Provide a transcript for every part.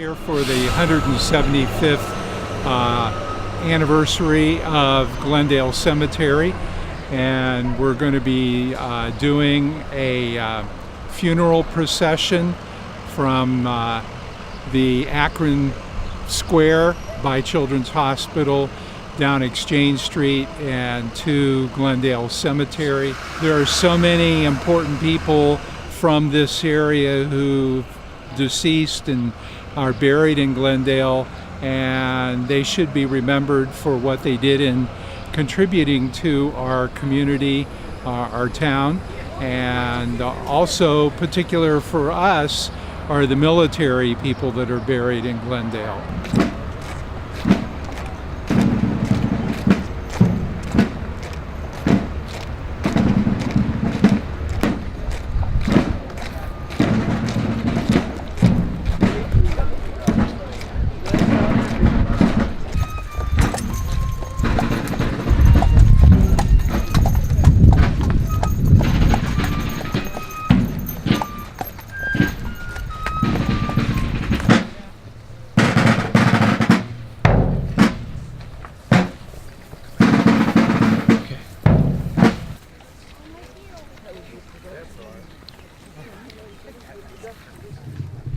Here for the 175th anniversary of Glendale Cemetery, and we're going to be doing a funeral procession from the Akron Square by Children's Hospital down Exchange Street and to Glendale Cemetery. There are so many important people from this area who deceased and are buried in Glendale, and they should be remembered for what they did in contributing to our community, our town, and also particular for us are the military people that are buried in Glendale.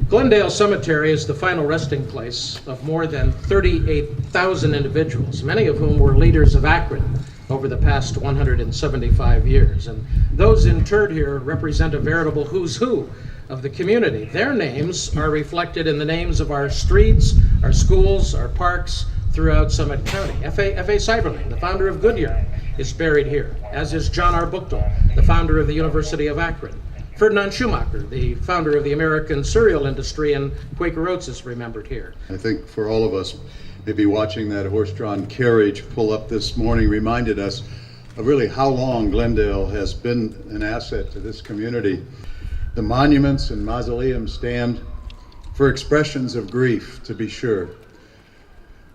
Glendale Cemetery is the final resting place of more than 38,000 individuals, many of whom were leaders of Akron over the past 175 years. And those interred here represent a veritable who's who of the community. Their names are reflected in the names of our streets, our schools, our parks throughout Summit County. F.A. Seiberling, the founder of Goodyear, is buried here, as is John R. Buchtel, the founder of the University of Akron. Ferdinand Schumacher, the founder of the American cereal industry, and Quaker Oats is remembered here. I think for all of us, maybe watching that horse-drawn carriage pull up this morning reminded us of really how long Glendale has been an asset to this community. The monuments and mausoleums stand for expressions of grief, to be sure.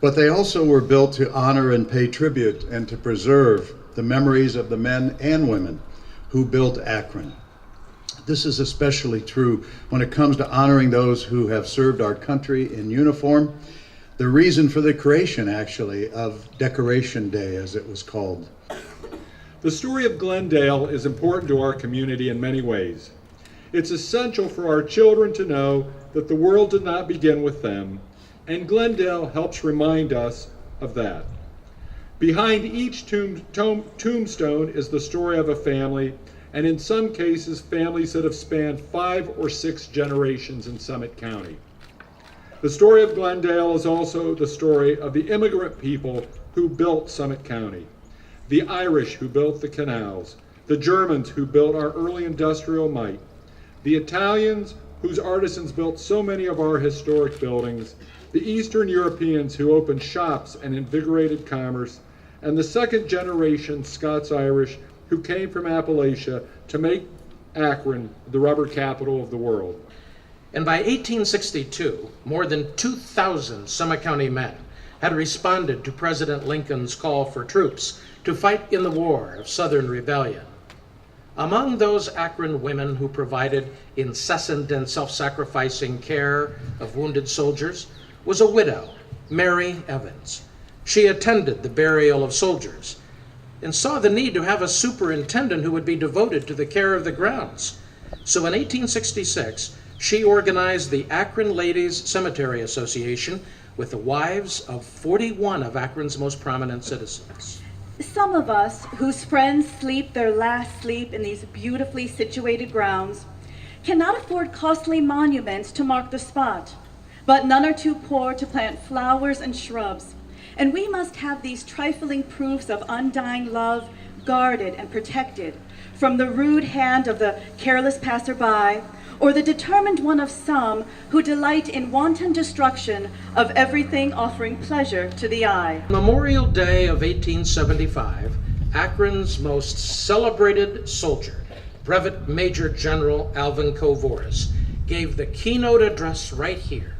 But they also were built to honor and pay tribute and to preserve the memories of the men and women who built Akron. This is especially true when it comes to honoring those who have served our country in uniform. The reason for the creation, actually, of Decoration Day, as it was called. The story of Glendale is important to our community in many ways. It's essential for our children to know that the world did not begin with them, and Glendale helps remind us of that. Behind each tombstone is the story of a family, and in some cases, families that have spanned 5 or 6 generations in Summit County. The story of Glendale is also the story of the immigrant people who built Summit County, the Irish who built the canals, the Germans who built our early industrial might, the Italians whose artisans built so many of our historic buildings, the Eastern Europeans who opened shops and invigorated commerce, and the second generation Scots-Irish who came from Appalachia to make Akron the rubber capital of the world. And by 1862, more than 2,000 Summit County men had responded to President Lincoln's call for troops to fight in the War of Southern Rebellion. Among those Akron women who provided incessant and self-sacrificing care of wounded soldiers was a widow, Mary Evans. She attended the burial of soldiers and saw the need to have a superintendent who would be devoted to the care of the grounds. So in 1866, she organized the Akron Ladies Cemetery Association with the wives of 41 of Akron's most prominent citizens. Some of us whose friends sleep their last sleep in these beautifully situated grounds cannot afford costly monuments to mark the spot, but none are too poor to plant flowers and shrubs. And we must have these trifling proofs of undying love guarded and protected from the rude hand of the careless passerby or the determined one of some who delight in wanton destruction of everything offering pleasure to the eye. Memorial Day of 1875, Akron's most celebrated soldier, Brevet Major General Alvin Voris, gave the keynote address right here.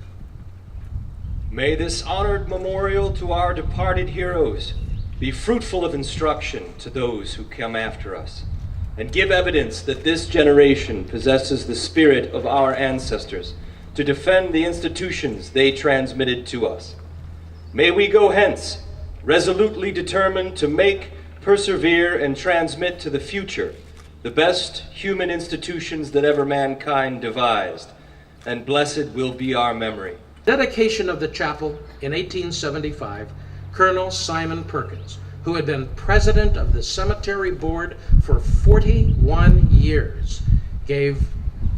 May this honored memorial to our departed heroes be fruitful of instruction to those who come after us, and give evidence that this generation possesses the spirit of our ancestors to defend the institutions they transmitted to us. May we go hence, resolutely determined to make, persevere, and transmit to the future the best human institutions that ever mankind devised, and blessed will be our memory. Dedication of the chapel in 1875, Colonel Simon Perkins, who had been president of the cemetery board for 41 years, gave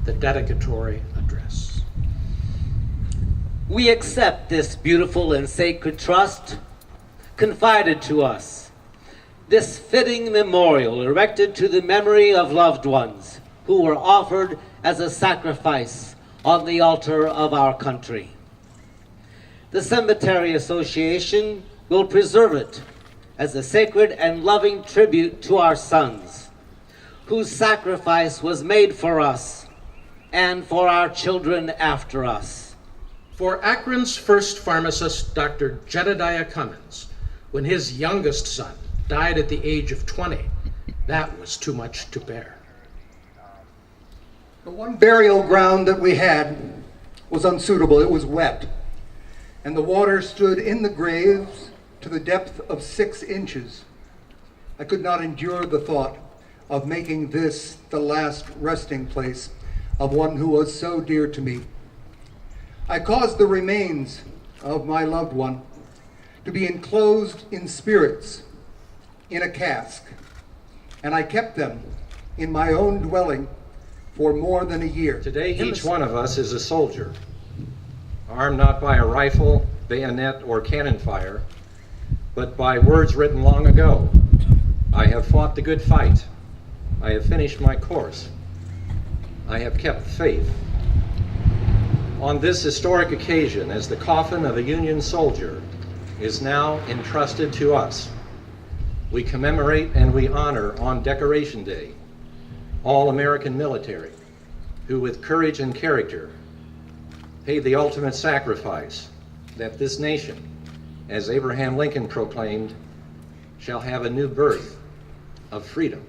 the dedicatory address. We accept this beautiful and sacred trust confided to us, this fitting memorial erected to the memory of loved ones who were offered as a sacrifice on the altar of our country. The Cemetery Association will preserve it as a sacred and loving tribute to our sons, whose sacrifice was made for us and for our children after us. For Akron's first pharmacist, Dr. Jedediah Cummins, when his youngest son died at the age of 20, that was too much to bear. The one burial ground that we had was unsuitable. It was wet, and the water stood in the graves to the depth of 6 inches. I could not endure the thought of making this the last resting place of one who was so dear to me. I caused the remains of my loved one to be enclosed in spirits in a cask, and I kept them in my own dwelling for more than a year. Today, each one of us is a soldier, armed not by a rifle, bayonet, or cannon fire, but by words written long ago. I have fought the good fight. I have finished my course. I have kept faith. On this historic occasion, as the coffin of a Union soldier is now entrusted to us, we commemorate and we honor on Decoration Day all American military who with courage and character paid the ultimate sacrifice that this nation, as Abraham Lincoln proclaimed, shall have a new birth of freedom.